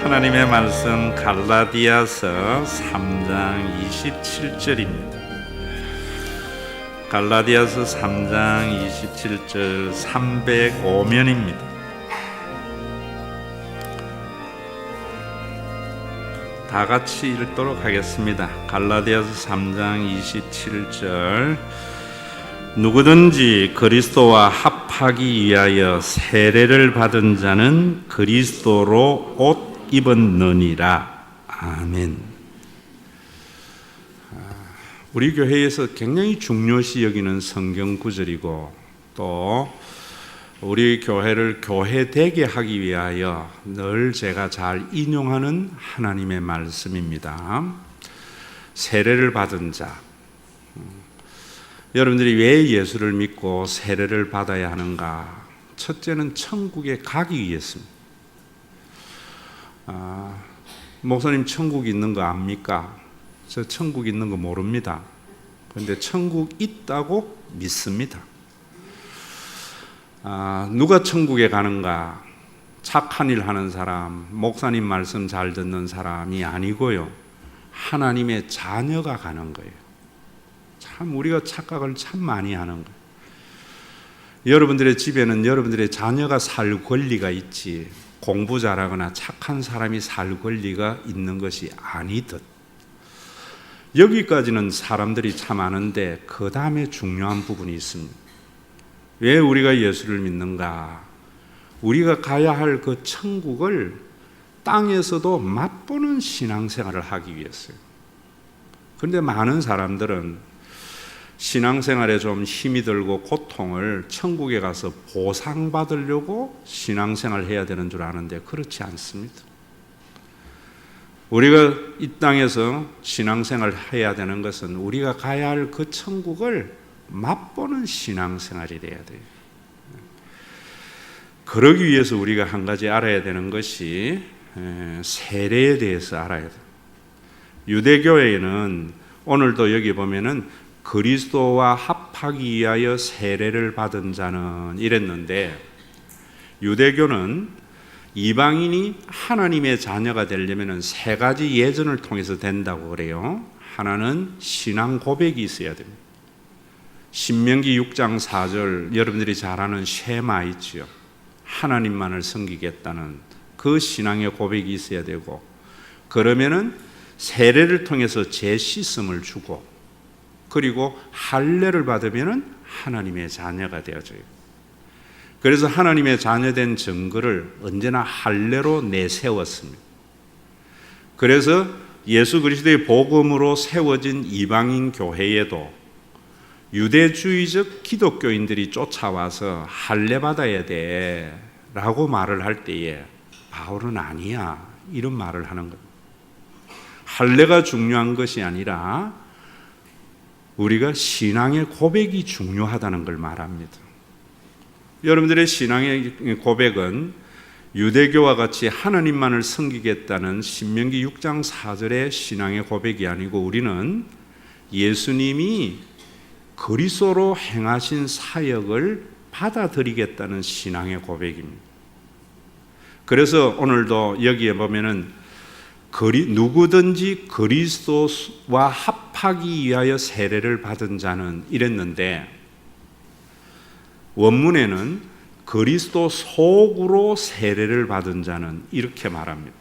하나님의 말씀 갈라디아서 3장 27절입니다. 갈라디아서 3장 27절 305면입니다. 다 같이 읽도록 하겠습니다. 갈라디아서 3장 27절 누구든지 그리스도와 합하기 위하여 세례를 받은 자는 그리스도로 옷 입었느니라. 아멘. 우리 교회에서 굉장히 중요시 여기는 성경 구절이고 또 우리 교회를 교회되게 하기 위하여 늘 제가 잘 인용하는 하나님의 말씀입니다. 세례를 받은 자. 여러분들이 왜 예수를 믿고 세례를 받아야 하는가? 첫째는 천국에 가기 위해서입니다. 목사님 천국 있는 거 압니까? 저 천국 있는 거 모릅니다. 그런데 천국 있다고 믿습니다. 누가 천국에 가는가? 착한 일 하는 사람, 목사님 말씀 잘 듣는 사람이 아니고요. 하나님의 자녀가 가는 거예요. 참 우리가 착각을 참 많이 하는 거예요. 여러분들의 집에는 여러분들의 자녀가 살 권리가 있지 공부 잘하거나 착한 사람이 살 권리가 있는 것이 아니듯. 여기까지는 사람들이 참 아는데 그 다음에 중요한 부분이 있습니다. 왜 우리가 예수를 믿는가? 우리가 가야 할 그 천국을 땅에서도 맛보는 신앙생활을 하기 위해서요. 그런데 많은 사람들은 신앙생활에 좀 힘이 들고 고통을 천국에 가서 보상받으려고 신앙생활을 해야 되는 줄 아는데 그렇지 않습니다. 우리가 이 땅에서 신앙생활을 해야 되는 것은 우리가 가야 할 그 천국을 맛보는 신앙생활이 돼야 돼요. 그러기 위해서 우리가 한 가지 알아야 되는 것이 세례에 대해서 알아야 돼요. 유대교회에는 오늘도 여기 보면은 그리스도와 합하기 위하여 세례를 받은 자는 이랬는데 유대교는 이방인이 하나님의 자녀가 되려면 세 가지 예전을 통해서 된다고 그래요. 하나는 신앙 고백이 있어야 됩니다. 신명기 6장 4절 여러분들이 잘 아는 쉐마 있지요. 하나님만을 섬기겠다는 그 신앙의 고백이 있어야 되고 그러면은 세례를 통해서 제 씻음을 주고 그리고 할례를 받으면은 하나님의 자녀가 되어져요. 그래서 하나님의 자녀된 증거를 언제나 할례로 내세웠습니다. 그래서 예수 그리스도의 복음으로 세워진 이방인 교회에도 유대주의적 기독교인들이 쫓아와서 할례 받아야 돼 라고 말을 할 때에 바울은 아니야 이런 말을 하는 겁니다. 할례가 중요한 것이 아니라 우리가 신앙의 고백이 중요하다는 걸 말합니다. 여러분들의 신앙의 고백은 유대교와 같이 하나님만을 섬기겠다는 신명기 6장 4절의 신앙의 고백이 아니고 우리는 예수님이 그리스도로 행하신 사역을 받아들이겠다는 신앙의 고백입니다. 그래서 오늘도 여기에 보면은 누구든지 그리스도와 합하기 위하여 세례를 받은 자는 이랬는데 원문에는 그리스도 속으로 세례를 받은 자는 이렇게 말합니다.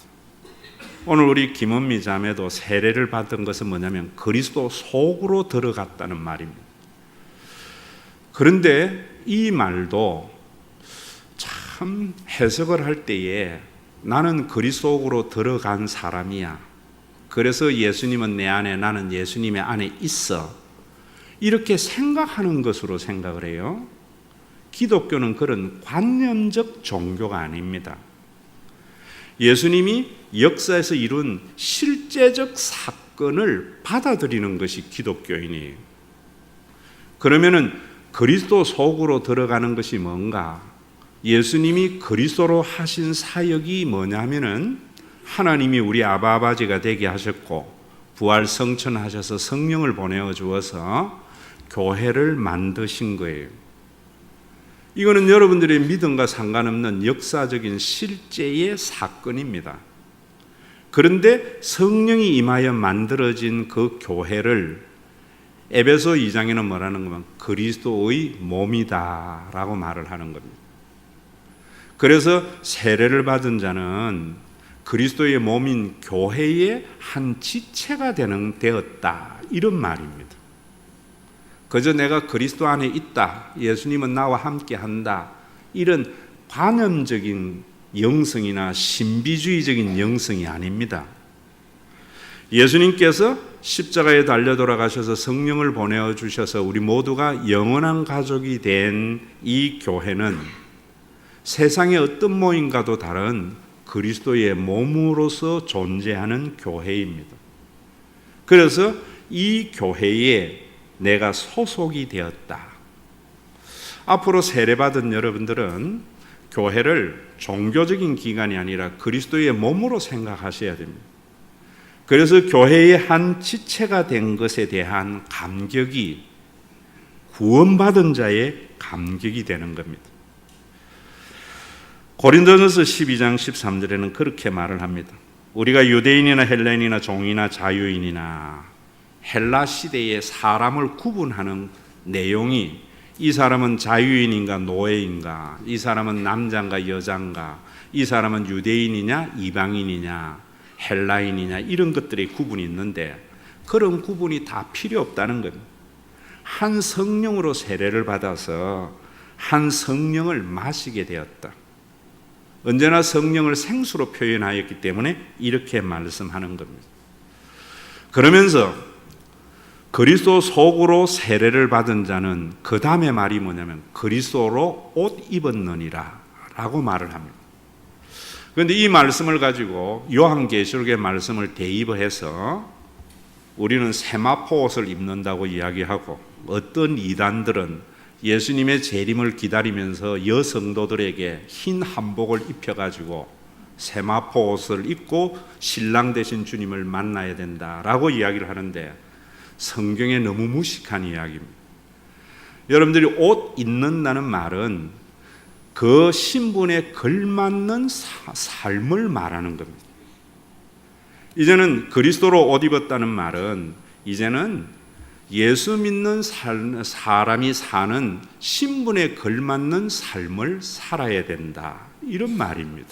오늘 우리 김은미 자매도 세례를 받은 것은 뭐냐면 그리스도 속으로 들어갔다는 말입니다. 그런데 이 말도 참 해석을 할 때에 나는 그리스도 속으로 들어간 사람이야. 그래서 예수님은 내 안에 나는 예수님의 안에 있어. 이렇게 생각하는 것으로 생각을 해요. 기독교는 그런 관념적 종교가 아닙니다. 예수님이 역사에서 이룬 실제적 사건을 받아들이는 것이 기독교인이에요. 그러면은 그리스도 속으로 들어가는 것이 뭔가? 예수님이 그리스도로 하신 사역이 뭐냐면은 하나님이 우리 아버지가 되게 하셨고 부활 성천하셔서 성령을 보내어 주어서 교회를 만드신 거예요. 이거는 여러분들의 믿음과 상관없는 역사적인 실제의 사건입니다. 그런데 성령이 임하여 만들어진 그 교회를 에베소 2장에는 뭐라는 거면 그리스도의 몸이다라고 말을 하는 겁니다. 그래서 세례를 받은 자는 그리스도의 몸인 교회의 한 지체가 되었다, 이런 말입니다. 그저 내가 그리스도 안에 있다, 예수님은 나와 함께 한다, 이런 관념적인 영성이나 신비주의적인 영성이 아닙니다. 예수님께서 십자가에 달려 돌아가셔서 성령을 보내어 주셔서 우리 모두가 영원한 가족이 된 이 교회는 세상의 어떤 모임과도 다른 그리스도의 몸으로서 존재하는 교회입니다. 그래서 이 교회에 내가 소속이 되었다. 앞으로 세례받은 여러분들은 교회를 종교적인 기관이 아니라 그리스도의 몸으로 생각하셔야 됩니다. 그래서 교회의 한 지체가 된 것에 대한 감격이 구원받은 자의 감격이 되는 겁니다. 고린도전서 12장 13절에는 그렇게 말을 합니다. 우리가 유대인이나 헬레인이나 종이나 자유인이나 헬라 시대의 사람을 구분하는 내용이 이 사람은 자유인인가 노예인가, 이 사람은 남자인가 여자인가, 이 사람은 유대인이냐 이방인이냐 헬라인이냐, 이런 것들의 구분이 있는데 그런 구분이 다 필요 없다는 겁니다. 한 성령으로 세례를 받아서 한 성령을 마시게 되었다. 언제나 성령을 생수로 표현하였기 때문에 이렇게 말씀하는 겁니다. 그러면서 그리스도 속으로 세례를 받은 자는 그 다음에 말이 뭐냐면 그리스도로 옷 입었느니라 라고 말을 합니다. 그런데 이 말씀을 가지고 요한계시록의 말씀을 대입해서 우리는 세마포 옷을 입는다고 이야기하고, 어떤 이단들은 예수님의 재림을 기다리면서 여성도들에게 흰 한복을 입혀가지고 세마포 옷을 입고 신랑 되신 주님을 만나야 된다라고 이야기를 하는데, 성경에 너무 무식한 이야기입니다. 여러분들이 옷 입는다는 말은 그 신분에 걸맞는 삶을 말하는 겁니다. 이제는 그리스도로 옷 입었다는 말은 이제는 예수 믿는 사람이 사는 신분에 걸맞는 삶을 살아야 된다, 이런 말입니다.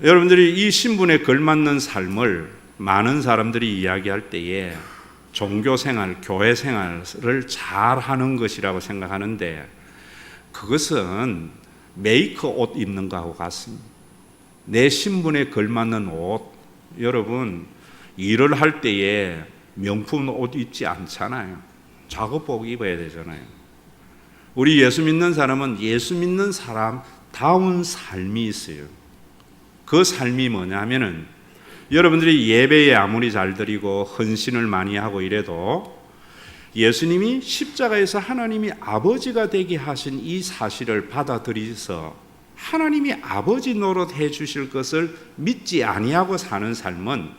여러분들이 이 신분에 걸맞는 삶을 많은 사람들이 이야기할 때에 종교생활, 교회생활을 잘하는 것이라고 생각하는데, 그것은 메이커 옷 입는 거하고 같습니다. 내 신분에 걸맞는 옷, 여러분 일을 할 때에 명품 옷 입지 않잖아요. 작업복 입어야 되잖아요. 우리 예수 믿는 사람은 예수 믿는 사람다운 삶이 있어요. 그 삶이 뭐냐 하면은, 여러분들이 예배에 아무리 잘 드리고 헌신을 많이 하고 이래도 예수님이 십자가에서 하나님이 아버지가 되게 하신 이 사실을 받아들여서 하나님이 아버지 노릇해 주실 것을 믿지 아니하고 사는 삶은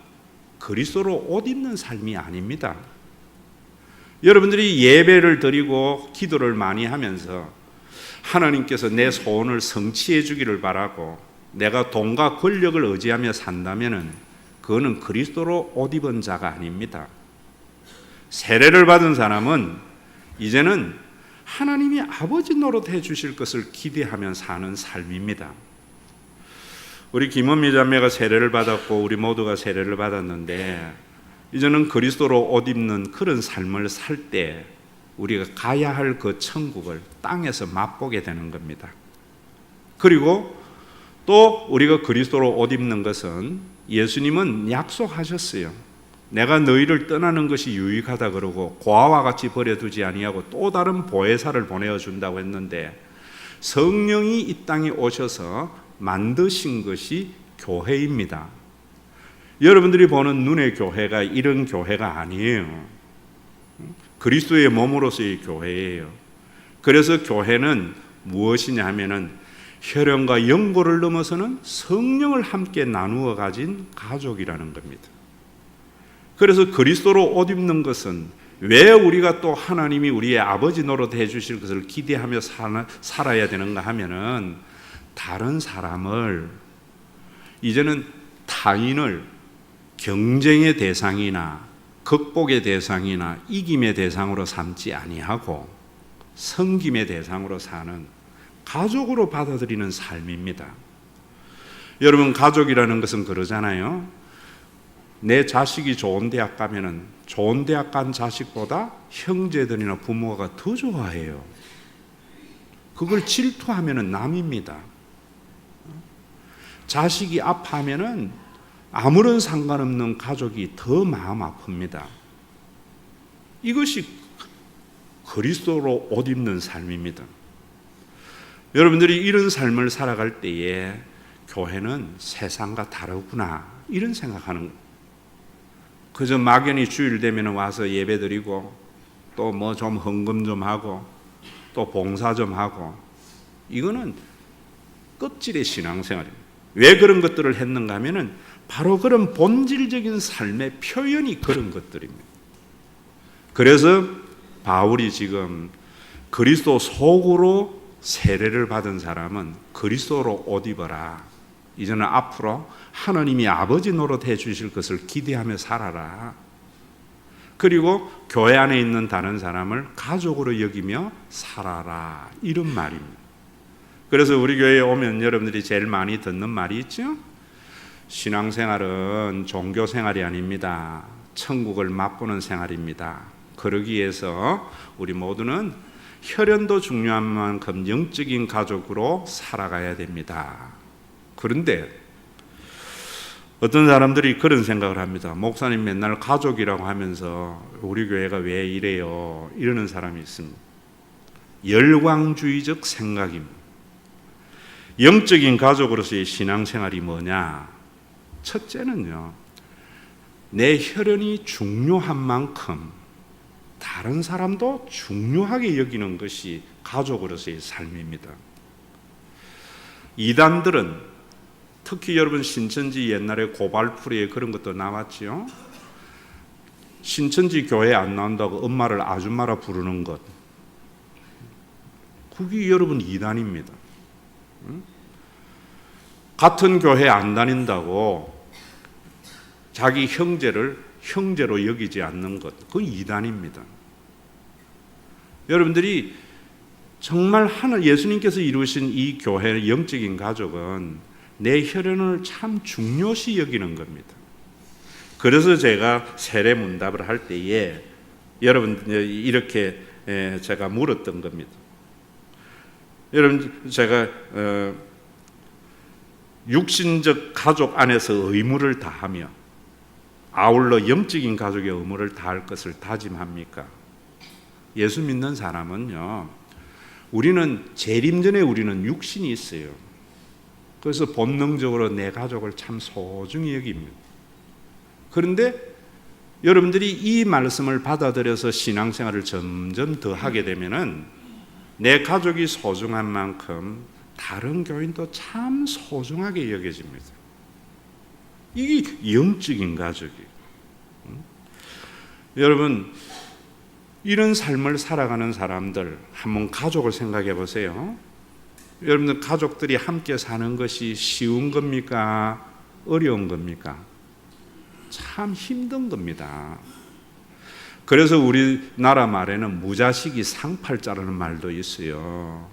그리스도로 옷 입는 삶이 아닙니다. 여러분들이 예배를 드리고 기도를 많이 하면서 하나님께서 내 소원을 성취해 주기를 바라고 내가 돈과 권력을 의지하며 산다면은 그거는 그리스도로 옷 입은 자가 아닙니다. 세례를 받은 사람은 이제는 하나님이 아버지 노릇해 주실 것을 기대하며 사는 삶입니다. 우리 김원미 자매가 세례를 받았고 우리 모두가 세례를 받았는데, 이제는 그리스도로 옷 입는 그런 삶을 살 때 우리가 가야 할 그 천국을 땅에서 맛보게 되는 겁니다. 그리고 또 우리가 그리스도로 옷 입는 것은 예수님은 약속하셨어요. 내가 너희를 떠나는 것이 유익하다 그러고 고아와 같이 버려두지 아니하고 또 다른 보혜사를 보내어 준다고 했는데, 성령이 이 땅에 오셔서 만드신 것이 교회입니다. 여러분들이 보는 눈의 교회가 이런 교회가 아니에요. 그리스도의 몸으로서의 교회예요. 그래서 교회는 무엇이냐 하면은 혈연과 연고를 넘어서는 성령을 함께 나누어 가진 가족이라는 겁니다. 그래서 그리스도로 옷 입는 것은 왜 우리가 또 하나님이 우리의 아버지 노릇해 주실 것을 기대하며 살아야 되는가 하면은, 다른 사람을 이제는 타인을 경쟁의 대상이나 극복의 대상이나 이김의 대상으로 삼지 아니하고 섬김의 대상으로 사는 가족으로 받아들이는 삶입니다. 여러분, 가족이라는 것은 그러잖아요. 내 자식이 좋은 대학 가면은 좋은 대학 간 자식보다 형제들이나 부모가 더 좋아해요. 그걸 질투하면은 남입니다. 자식이 아파하면은 아무런 상관없는 가족이 더 마음 아픕니다. 이것이 그리스도로 옷 입는 삶입니다. 여러분들이 이런 삶을 살아갈 때에 교회는 세상과 다르구나 이런 생각하는 거예요. 그저 막연히 주일 되면 와서 예배드리고 또 뭐 좀 헌금 좀 하고 또 봉사 좀 하고, 이거는 껍질의 신앙생활입니다. 왜 그런 것들을 했는가 하면은 바로 그런 본질적인 삶의 표현이 그런 것들입니다. 그래서 바울이 지금 그리스도 속으로 세례를 받은 사람은 그리스도로 옷 입어라. 이제는 앞으로 하나님이 아버지 노릇해 주실 것을 기대하며 살아라. 그리고 교회 안에 있는 다른 사람을 가족으로 여기며 살아라. 이런 말입니다. 그래서 우리 교회에 오면 여러분들이 제일 많이 듣는 말이 있죠? 신앙생활은 종교생활이 아닙니다. 천국을 맛보는 생활입니다. 그러기 위해서 우리 모두는 혈연도 중요한 만큼 영적인 가족으로 살아가야 됩니다. 그런데 어떤 사람들이 그런 생각을 합니다. 목사님 맨날 가족이라고 하면서 우리 교회가 왜 이래요? 이러는 사람이 있습니다. 열광주의적 생각입니다. 영적인 가족으로서의 신앙생활이 뭐냐? 첫째는요, 내 혈연이 중요한 만큼 다른 사람도 중요하게 여기는 것이 가족으로서의 삶입니다. 이단들은 특히 여러분 신천지 옛날에 고발풀이에 그런 것도 나왔지요. 신천지 교회 안 나온다고 엄마를 아줌마라 부르는 것, 그게 여러분 이단입니다. 같은 교회 안 다닌다고 자기 형제를 형제로 여기지 않는 것, 그건 이단입니다. 여러분들이 정말 예수님께서 이루신 이 교회의 영적인 가족은 내 혈연을 참 중요시 여기는 겁니다. 그래서 제가 세례 문답을 할 때에 여러분 이렇게 제가 물었던 겁니다. 여러분, 제가 육신적 가족 안에서 의무를 다하며 아울러 영적인 가족의 의무를 다할 것을 다짐합니까? 예수 믿는 사람은요, 우리는 재림 전에 우리는 육신이 있어요. 그래서 본능적으로 내 가족을 참 소중히 여깁니다. 그런데 여러분들이 이 말씀을 받아들여서 신앙생활을 점점 더 하게 되면은 내 가족이 소중한 만큼 다른 교인도 참 소중하게 여겨집니다. 이게 영적인 가족이에요. 여러분, 이런 삶을 살아가는 사람들, 한번 가족을 생각해 보세요. 여러분들 가족들이 함께 사는 것이 쉬운 겁니까? 어려운 겁니까? 참 힘든 겁니다. 그래서 우리나라 말에는 무자식이 상팔자라는 말도 있어요.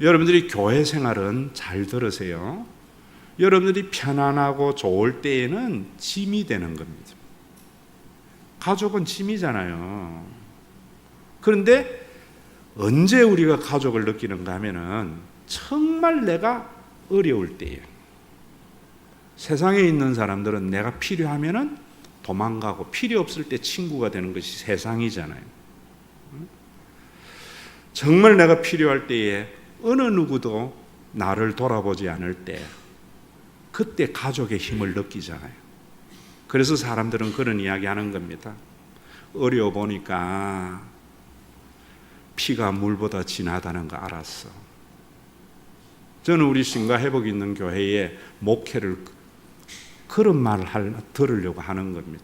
여러분들이 교회 생활은 잘 들으세요. 여러분들이 편안하고 좋을 때에는 짐이 되는 겁니다. 가족은 짐이잖아요. 그런데 언제 우리가 가족을 느끼는가 하면은 정말 내가 어려울 때예요. 세상에 있는 사람들은 내가 필요하면은 도망가고 필요 없을 때 친구가 되는 것이 세상이잖아요. 정말 내가 필요할 때에 어느 누구도 나를 돌아보지 않을 때, 그때 가족의 힘을 느끼잖아요. 그래서 사람들은 그런 이야기 하는 겁니다. 어려워 보니까 피가 물보다 진하다는 거 알았어. 저는 우리 신과 회복 있는 교회에 목회를 그런 말을 들으려고 하는 겁니다.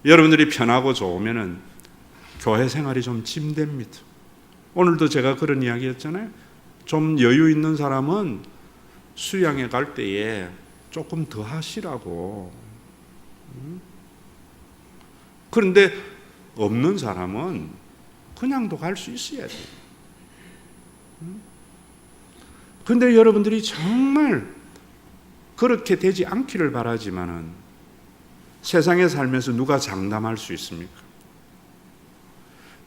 여러분들이 편하고 좋으면은 교회 생활이 좀 짐됩니다. 오늘도 제가 그런 이야기 했잖아요. 좀 여유 있는 사람은 수양회 갈 때에 조금 더 하시라고. 그런데 없는 사람은 그냥도 갈 수 있어야 돼요. 그런데 여러분들이 정말 그렇게 되지 않기를 바라지만은 세상에 살면서 누가 장담할 수 있습니까?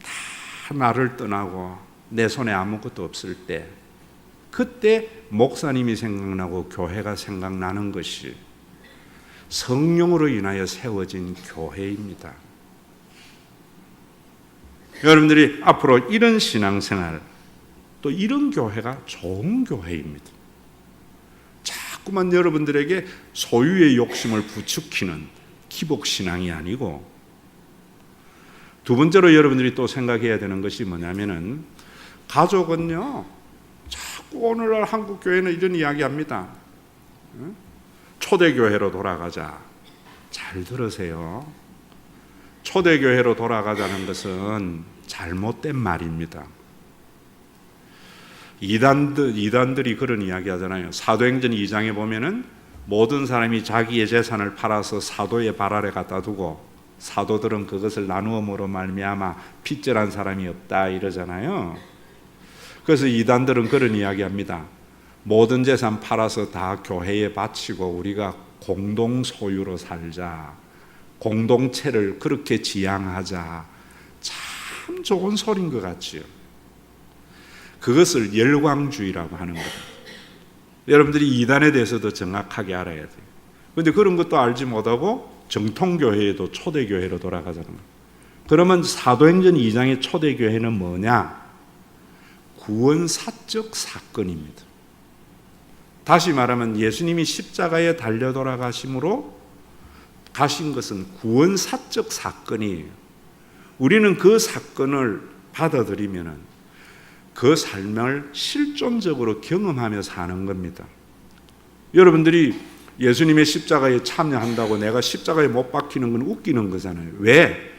다 나를 떠나고 내 손에 아무것도 없을 때, 그때 목사님이 생각나고 교회가 생각나는 것이 성령으로 인하여 세워진 교회입니다. 여러분들이 앞으로 이런 신앙생활, 또 이런 교회가 좋은 교회입니다. 자꾸만 여러분들에게 소유의 욕심을 부추기는 기복신앙이 아니고, 두 번째로 여러분들이 또 생각해야 되는 것이 뭐냐면은, 가족은요, 자꾸 오늘날 한국 교회는 이런 이야기합니다. 초대교회로 돌아가자. 잘 들으세요. 초대교회로 돌아가자는 것은 잘못된 말입니다. 이단들이 그런 이야기 하잖아요. 사도행전 2장에 보면은 모든 사람이 자기의 재산을 팔아서 사도의 발 아래 갖다 두고 사도들은 그것을 나누음으로 말미암아 핏절한 사람이 없다 이러잖아요. 그래서 이단들은 그런 이야기합니다. 모든 재산 팔아서 다 교회에 바치고 우리가 공동 소유로 살자. 공동체를 그렇게 지향하자. 참 좋은 소리인 것 같지요. 그것을 열광주의라고 하는 겁니다. 여러분들이 이단에 대해서도 정확하게 알아야 돼요. 그런데 그런 것도 알지 못하고 정통교회에도 초대교회로 돌아가자는 거예요. 그러면 사도행전 2장의 초대교회는 뭐냐? 구원사적 사건입니다. 다시 말하면 예수님이 십자가에 달려 돌아가심으로 가신 것은 구원사적 사건이에요. 우리는 그 사건을 받아들이면 그 삶을 실존적으로 경험하며 사는 겁니다. 여러분들이 예수님의 십자가에 참여한다고 내가 십자가에 못 박히는 건 웃기는 거잖아요. 왜?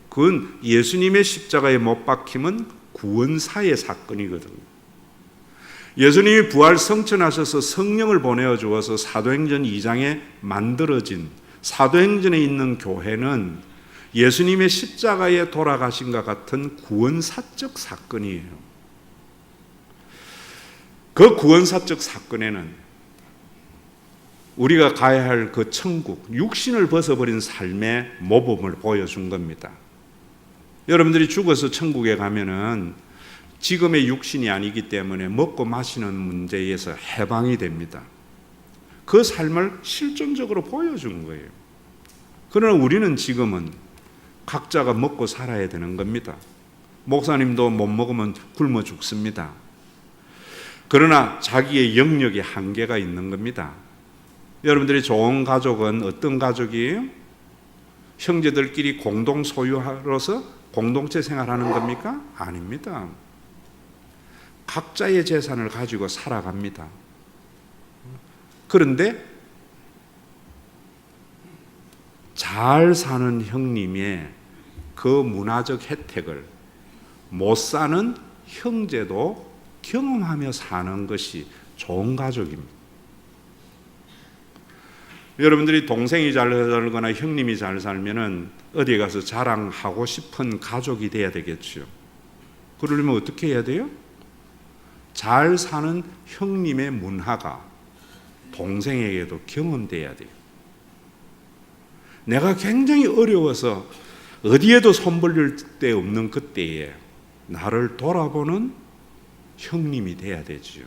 그건 예수님의 십자가에 못 박힘은 구원사의 사건이거든요. 예수님이 부활 성천하셔서 성령을 보내어 주어서 사도행전 2장에 만들어진 사도행전에 있는 교회는 예수님의 십자가에 돌아가신과 같은 구원사적 사건이에요. 그 구원사적 사건에는 우리가 가야 할 그 천국, 육신을 벗어버린 삶의 모범을 보여준 겁니다. 여러분들이 죽어서 천국에 가면은 지금의 육신이 아니기 때문에 먹고 마시는 문제에서 해방이 됩니다. 그 삶을 실존적으로 보여준 거예요. 그러나 우리는 지금은 각자가 먹고 살아야 되는 겁니다. 목사님도 못 먹으면 굶어 죽습니다. 그러나 자기의 영역에 한계가 있는 겁니다. 여러분들이 좋은 가족은 어떤 가족이에요? 형제들끼리 공동 소유로서 공동체 생활하는 겁니까? 아닙니다. 각자의 재산을 가지고 살아갑니다. 그런데 잘 사는 형님의 그 문화적 혜택을 못 사는 형제도 경험하며 사는 것이 좋은 가족입니다. 여러분들이 동생이 잘 살거나 형님이 잘 살면은 어디에 가서 자랑하고 싶은 가족이 돼야 되겠죠. 그러려면 어떻게 해야 돼요? 잘 사는 형님의 문화가 동생에게도 경험돼야 돼요. 내가 굉장히 어려워서 어디에도 손 벌릴 데 없는 그때에 나를 돌아보는 형님이 돼야 되지요.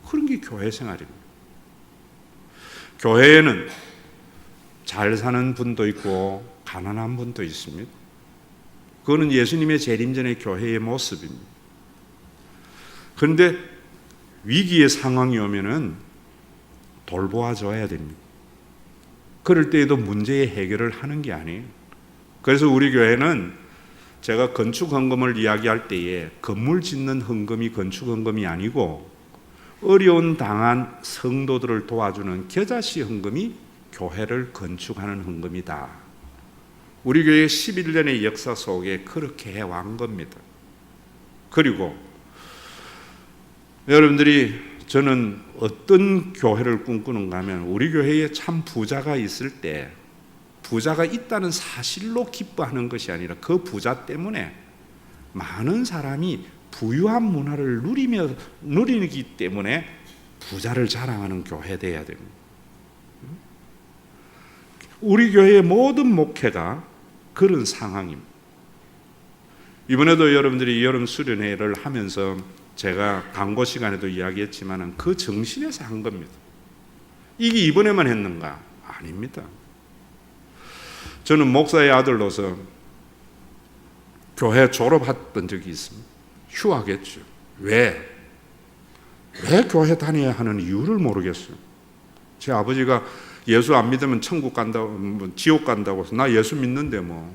그런 게 교회 생활입니다. 교회에는 잘 사는 분도 있고 가난한 분도 있습니다. 그거는 예수님의 재림 전의 교회의 모습입니다. 그런데 위기의 상황이 오면은 돌보아 줘야 됩니다. 그럴 때에도 문제의 해결을 하는 게 아니에요. 그래서 우리 교회는 제가 건축 헌금을 이야기할 때에 건물 짓는 헌금이 건축 헌금이 아니고 어려운 당한 성도들을 도와주는 겨자씨 헌금이 교회를 건축하는 헌금이다. 우리 교회 11년의 역사 속에 그렇게 해왔 겁니다. 그리고 여러분들이 저는 어떤 교회를 꿈꾸는가 하면 우리 교회에 참 부자가 있을 때 부자가 있다는 사실로 기뻐하는 것이 아니라 그 부자 때문에 많은 사람이 부유한 문화를 누리기 때문에 부자를 자랑하는 교회 되어야 됩니다. 우리 교회의 모든 목회가 그런 상황입니다. 이번에도 여러분들이 여름 수련회를 하면서 제가 광고 시간에도 이야기했지만 그 정신에서 한 겁니다. 이게 이번에만 했는가? 아닙니다. 저는 목사의 아들로서 교회 졸업했던 적이 있습니다. 휴학했죠. 왜 교회 다녀야 하는 이유를 모르겠어요. 제 아버지가 예수 안 믿으면 천국 간다고, 지옥 간다고 해서 나 예수 믿는데 뭐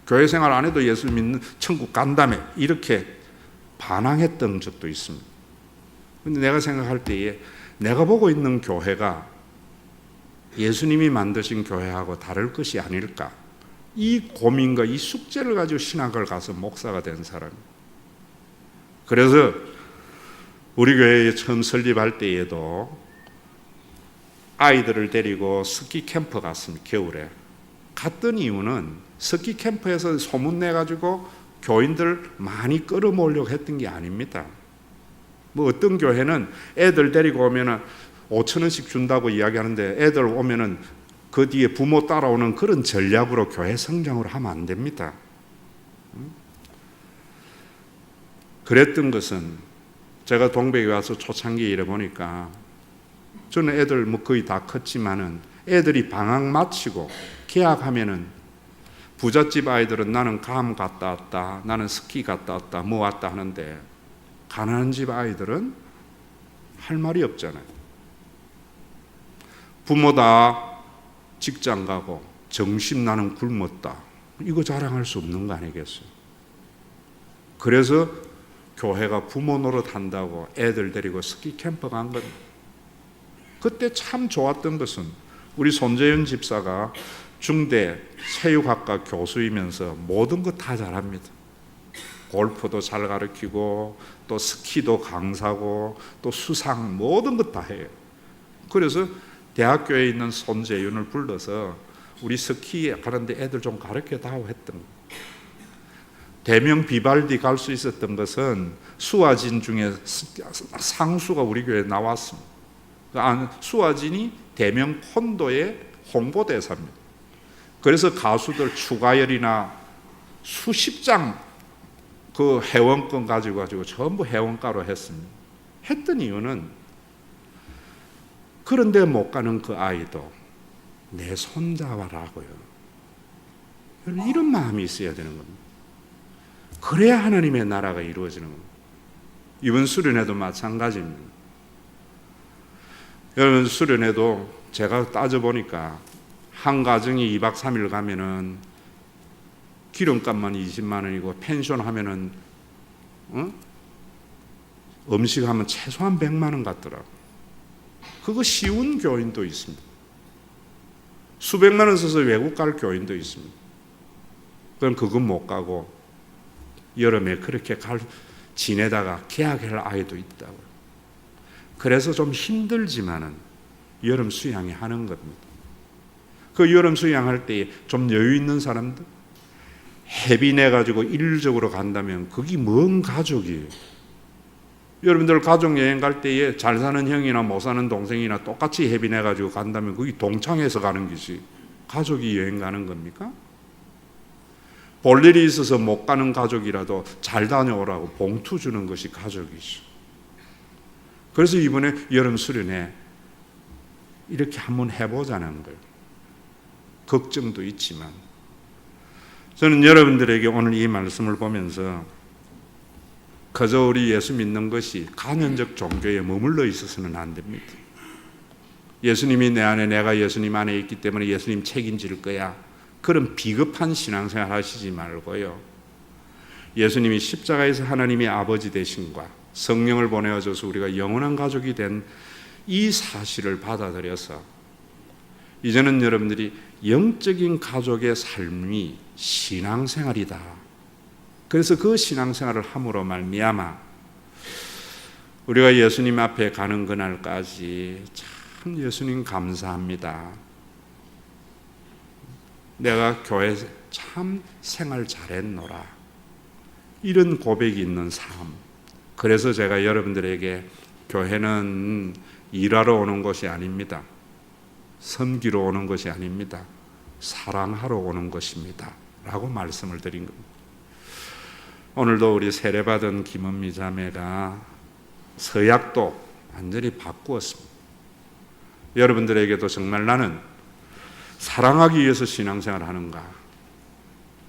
교회 생활 안 해도 예수 믿는 천국 간다며 이렇게 반항했던 적도 있습니다. 근데 내가 생각할 때에 내가 보고 있는 교회가 예수님이 만드신 교회하고 다를 것이 아닐까, 이 고민과 이 숙제를 가지고 신학을 가서 목사가 된 사람이에요. 그래서 우리 교회에 처음 설립할 때에도 아이들을 데리고 스키 캠프 갔습니다. 겨울에 갔던 이유는 스키 캠프에서 소문 내가지고 교인들 많이 끌어모으려고 했던 게 아닙니다. 뭐 어떤 교회는 애들 데리고 오면은 5,000원씩 준다고 이야기하는데 애들 오면은 그 뒤에 부모 따라오는 그런 전략으로 교회 성장을 하면 안 됩니다. 그랬던 것은 제가 동백에 와서 초창기에 일해 보니까 저는 애들 뭐 거의 다 컸지만은 애들이 방학 마치고 개학하면은 부잣집 아이들은 나는 감 갔다 왔다, 나는 스키 갔다 왔다, 뭐 왔다 하는데 가난한 집 아이들은 할 말이 없잖아요. 부모 다 직장 가고 정신 나는 굶었다, 이거 자랑할 수 없는 거 아니겠어요? 그래서 교회가 부모 노릇 한다고 애들 데리고 스키 캠프 간 겁니다. 그때 참 좋았던 것은 우리 손재윤 집사가 중대 체육학과 교수이면서 모든 거 다 잘합니다. 골프도 잘 가르치고 또 스키도 강사고 또 수상 모든 것 다 해요. 그래서 대학교에 있는 손재윤을 불러서 우리 스키 가는데 애들 좀 가르쳐다오 했던 거예요. 대명 비발디 갈 수 있었던 것은 수아진 중에 상수가 우리 교회에 나왔습니다. 수아진이 대명 콘도의 홍보대사입니다. 그래서 가수들 추가열이나 수십 장 그 회원권 가지고 전부 회원가로 했습니다. 했던 이유는 그런데 못 가는 그 아이도 내 손자라고요. 이런 마음이 있어야 되는 겁니다. 그래야 하나님의 나라가 이루어지는 겁니다. 이번 수련회도 마찬가지입니다. 여러분, 수련회도 제가 따져보니까 한 가정이 2박 3일 가면은 기름값만 20만 원이고 펜션 하면은 음식하면 최소한 100만 원 같더라고요. 그거 쉬운 교인도 있습니다. 수백만 원 써서 외국 갈 교인도 있습니다. 그럼 그건 못 가고 여름에 그렇게 지내다가 개학할 아이도 있다고요. 그래서 좀 힘들지만은 여름 수양회 하는 겁니다. 그 여름 수양할 때 좀 여유 있는 사람들 회비 내가지고 일적으로 간다면 그게 뭔 가족이에요. 여러분들 가족 여행 갈 때에 잘 사는 형이나 못 사는 동생이나 똑같이 회비 내가지고 간다면 그게 동창회에서 가는 것이 가족이 여행 가는 겁니까? 볼 일이 있어서 못 가는 가족이라도 잘 다녀오라고 봉투 주는 것이 가족이죠. 그래서 이번에 여름 수련회 이렇게 한번 해보자는 거예요. 걱정도 있지만 저는 여러분들에게 오늘 이 말씀을 보면서 그저 우리 예수 믿는 것이 간연적 종교에 머물러 있어서는 안 됩니다. 예수님이 내 안에 내가 예수님 안에 있기 때문에 예수님 책임질 거야, 그런 비겁한 신앙생활 하시지 말고요. 예수님이 십자가에서 하나님의 아버지 되심과 성령을 보내어줘서 우리가 영원한 가족이 된 이 사실을 받아들여서 이제는 여러분들이 영적인 가족의 삶이 신앙생활이다. 그래서 그 신앙생활을 함으로 말미암아 우리가 예수님 앞에 가는 그날까지 참 예수님 감사합니다. 내가 교회 참 생활 잘했노라. 이런 고백이 있는 삶. 그래서 제가 여러분들에게 교회는 일하러 오는 것이 아닙니다. 섬기러 오는 것이 아닙니다. 사랑하러 오는 것입니다. 라고 말씀을 드린 겁니다. 오늘도 우리 세례받은 김은미 자매가 서약도 완전히 바꾸었습니다. 여러분들에게도 정말 나는 사랑하기 위해서 신앙생활을 하는가?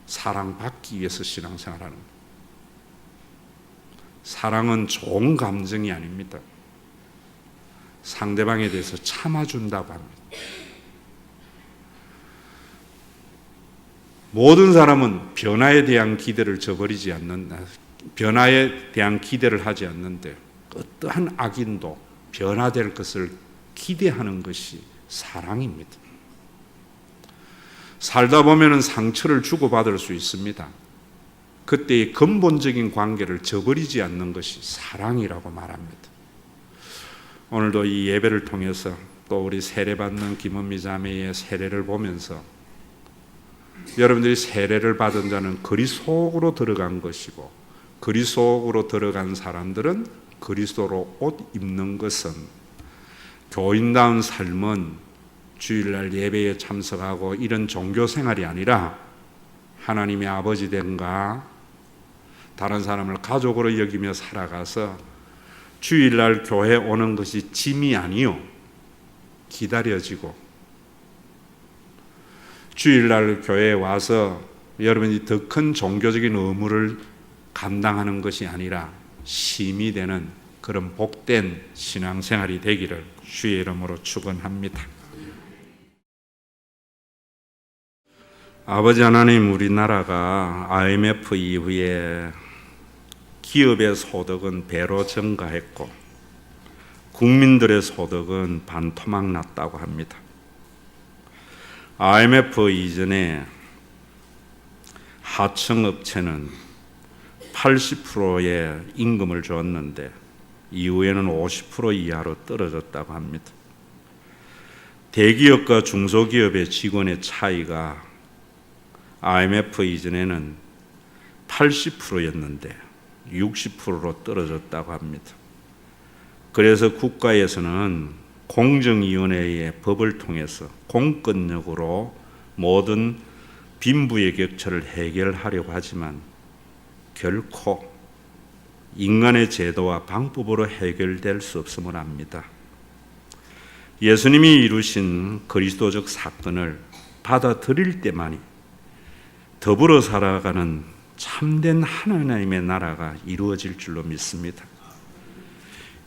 사랑받기 위해서 신앙생활을 하는가? 사랑은 좋은 감정이 아닙니다. 상대방에 대해서 참아준다고 합니다. 모든 사람은 변화에 대한 기대를 저버리지 않는다. 변화에 대한 기대를 하지 않는데 어떠한 악인도 변화될 것을 기대하는 것이 사랑입니다. 살다 보면 상처를 주고받을 수 있습니다. 그때의 근본적인 관계를 저버리지 않는 것이 사랑이라고 말합니다. 오늘도 이 예배를 통해서 또 우리 세례받는 김은미 자매의 세례를 보면서 여러분들이 세례를 받은 자는 그리스도로 들어간 것이고 그리스도로 들어간 사람들은 그리스도로 옷 입는 것은 교인다운 삶은 주일날 예배에 참석하고 이런 종교 생활이 아니라 하나님의 아버지 된가 다른 사람을 가족으로 여기며 살아가서 주일날 교회 오는 것이 짐이 아니요 기다려지고 주일날 교회에 와서 여러분이 더 큰 종교적인 의무를 감당하는 것이 아니라 쉼이 되는 그런 복된 신앙생활이 되기를 주의 이름으로 축원합니다. 아버지 하나님, 우리나라가 IMF 이후에 기업의 소득은 배로 증가했고 국민들의 소득은 반토막 났다고 합니다. IMF 이전에 하청업체는 80%의 임금을 줬는데 이후에는 50% 이하로 떨어졌다고 합니다. 대기업과 중소기업의 직원의 차이가 IMF 이전에는 80%였는데 60%로 떨어졌다고 합니다. 그래서 국가에서는 공정위원회의 법을 통해서 공권력으로 모든 빈부의 격차를 해결하려고 하지만 결코 인간의 제도와 방법으로 해결될 수 없음을 압니다. 예수님이 이루신 그리스도적 사건을 받아들일 때만이 더불어 살아가는 참된 하나님의 나라가 이루어질 줄로 믿습니다.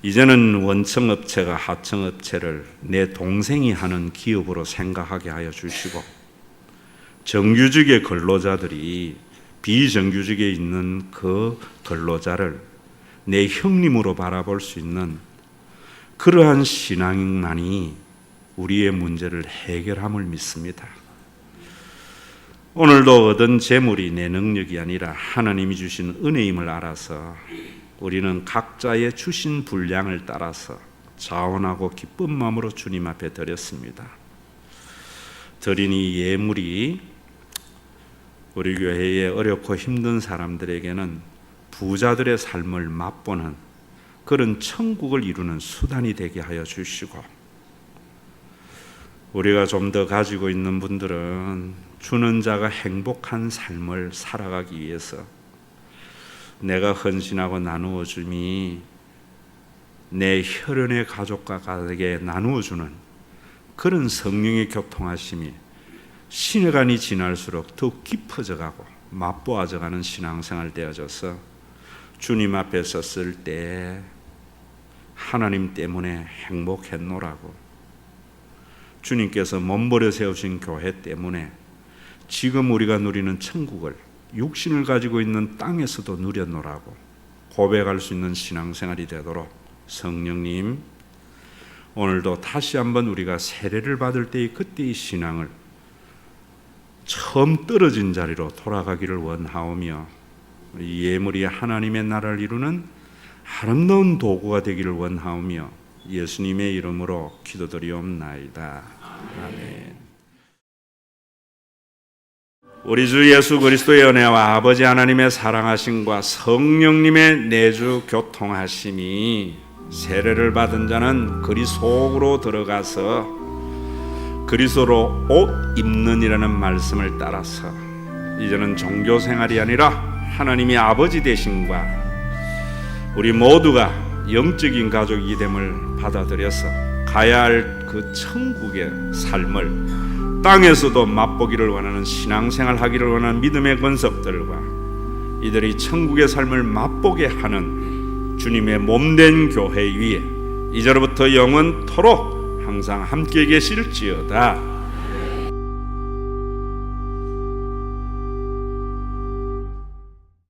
이제는 원청업체가 하청업체를 내 동생이 하는 기업으로 생각하게 하여 주시고 정규직의 근로자들이 비정규직에 있는 그 근로자를 내 형님으로 바라볼 수 있는 그러한 신앙만이 우리의 문제를 해결함을 믿습니다. 오늘도 얻은 재물이 내 능력이 아니라 하나님이 주신 은혜임을 알아서 우리는 각자의 주신 분량을 따라서 자원하고 기쁜 마음으로 주님 앞에 드렸습니다. 드린 이 예물이 우리 교회의 어렵고 힘든 사람들에게는 부자들의 삶을 맛보는 그런 천국을 이루는 수단이 되게 하여 주시고 우리가 좀 더 가지고 있는 분들은 주는 자가 행복한 삶을 살아가기 위해서 내가 헌신하고 나누어 줌이 내 혈연의 가족과 가족에게 나누어 주는 그런 성령의 교통하심이 시간이 지날수록 더욱 깊어져 가고 맛보아져 가는 신앙생활 되어져서 주님 앞에 섰을 때 하나님 때문에 행복했노라고 주님께서 몸버려 세우신 교회 때문에 지금 우리가 누리는 천국을 육신을 가지고 있는 땅에서도 누려노라고 고백할 수 있는 신앙생활이 되도록 성령님 오늘도 다시 한번 우리가 세례를 받을 때의 그때의 신앙을 처음 떨어진 자리로 돌아가기를 원하오며 이 예물이 하나님의 나라를 이루는 아름다운 도구가 되기를 원하오며 예수님의 이름으로 기도드리옵나이다. 아멘. 우리 주 예수 그리스도의 은혜와 아버지 하나님의 사랑하심과 성령님의 내주 교통하심이 세례를 받은 자는 그리 속으로 들어가서 그리스도로 옷 입는이라는 말씀을 따라서 이제는 종교 생활이 아니라 하나님이 아버지 되심과 우리 모두가 영적인 가족이 됨을 받아들여서 가야 할 그 천국의 삶을 땅에서도 맛보기를 원하는 신앙생활 하기를 원하는 믿음의 권속들과 이들이 천국의 삶을 맛보게 하는 주님의 몸된 교회 위에 이제로부터 영원토록 항상 함께 계실지어다.